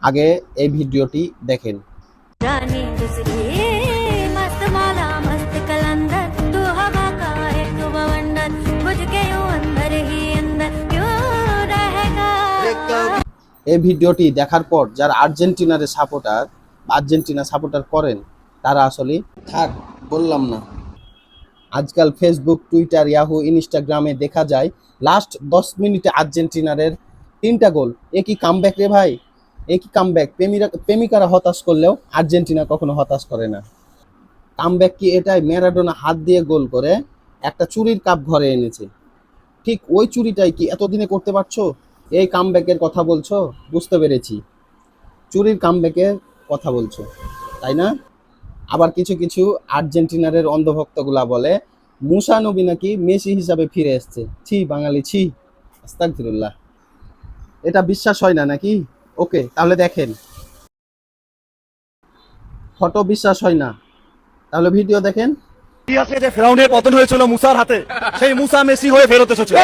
আগে এই ভিডিওটি দেখেন। जाने गुजरी मस्त मौला मस्त कलंदर तू हवा का है तू बवंडर बुझ के यूं अंदर ही अंदर क्यों रहेगा। এই ভিডিওটি দেখার পর যারা আর্জেন্টিনা সাপোর্টার করেন তারা আসলে থাক বললাম না। আজকাল ফেসবুক, টুইটার, ইয়াহু, ইনস্টাগ্রামে দেখা যায় লাস্ট 10 মিনিটে আর্জেন্টিনারের 3টা গোল। এ কি কামব্যাক রে ভাই, এ কি কামব্যাক! প্রেমিকারা হতাশ করলেও আর্জেন্টিনা কখনো হতাশ করে না। কামব্যাক কি এটাই? ম্যারাডোনা হাত দিয়ে গোল করে একটা চুরির কাপ ঘরে এনেছে, ঠিক ওই চুরিটাই কি এতদিনে করতে পারছো? এই কামব্যাকের কথা বলছো? বুঝতে পেরেছি, চুরির কামব্যাকের কথা বলছো, তাই না? আবার কিছু কিছু আর্জেন্টিনারের অন্ধভক্তগুলা বলে মুসা নবী নাকি মেসি হিসাবে ফিরে এসছে। ছি বাঙালি, ছি, আস্তাগফিরুল্লাহ। এটা বিশ্বাস হয় না নাকি? ওকে, তাহলে দেখেন। ফটো বিশ্বাস হয় না, তাহলে ভিডিও দেখেন। ইতিহাসে যে ফেরাউনের পতন হয়েছিল মুসার হাতে, সেই মুসা মেসি হয়ে ফেরত এসেছে।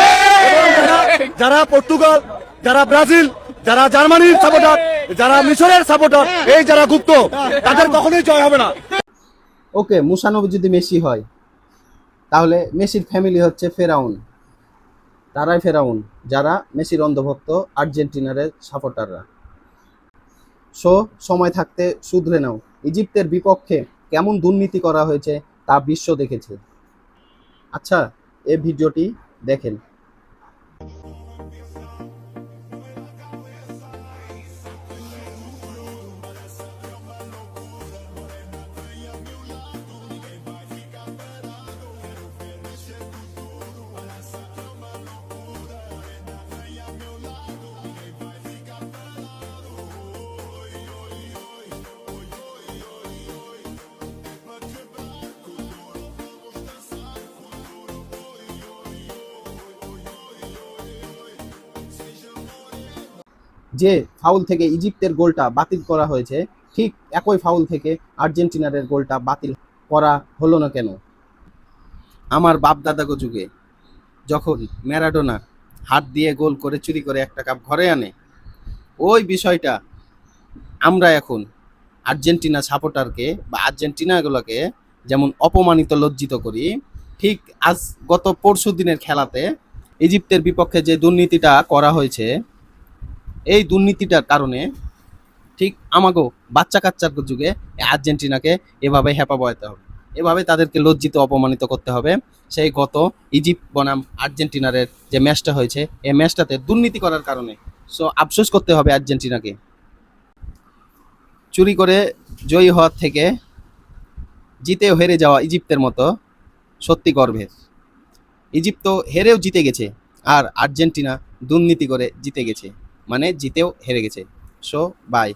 যারা পর্তুগাল, যারা ব্রাজিল, যারা জার্মানির সাপোর্টার, যারা মিশরের সাপোর্টার, এই যারা গুপ্ত, তাদের কখনোই জয় হবে না। ওকে, মুসা নবী যদি মেসি হয় তাহলে মেসির ফ্যামিলি হচ্ছে ফেরাউন। তারাই ফেরাউন যারা মেসির অন্ধভক্ত আর্জেন্টিনারের সাপোর্টাররা। সময় থাকতে শুধরে নাও। ইজিপ্তের বিপক্ষে কেমন দুর্নীতি করা হয়েছে তা বিশ্ব দেখেছে। আচ্ছা, এই ভিডিওটি দেখেন। যে ফাউল থেকে ইজিপ্তের গোলটা বাতিল করা হয়েছে, ঠিক একই ফাউল থেকে আর্জেন্টিনারের গোলটা বাতিল করা হলো না কেন? আমার বাপ দাদাগো যুগে যখন ম্যারাডোনা হাত দিয়ে গোল করে চুরি করে একটা কাপ ঘরে আনে, ওই বিষয়টা আমরা এখন আর্জেন্টিনা সাপোর্টারকে বা আর্জেন্টিনাগুলোকে যেমন অপমানিত, লজ্জিত করি, ঠিক আজ গত পরশু দিনের খেলাতে ইজিপ্তের বিপক্ষে যে দুর্নীতিটা করা হয়েছে, এই দুর্নীতিটার কারণে ঠিক আমাকেও বাচ্চা কাচ্চার যুগে আর্জেন্টিনাকে এভাবে হেপা বয়াতে হবে, এভাবে তাদেরকে লজ্জিত, অপমানিত করতে হবে। সেই গত ইজিপ্ট বনাম আর্জেন্টিনারের যে ম্যাচটা হয়েছে, এই ম্যাচটাতে দুর্নীতি করার কারণে আফসোস করতে হবে আর্জেন্টিনাকে। চুরি করে জয়ী হওয়ার থেকে জিতেও হেরে যাওয়া ইজিপ্তের মতো সত্যি গর্বের। ইজিপ্ট তো হেরেও জিতে গেছে, আর আর্জেন্টিনা দুর্নীতি করে জিতে গেছে, মানে জিতেও হেরে গেছে। বাই।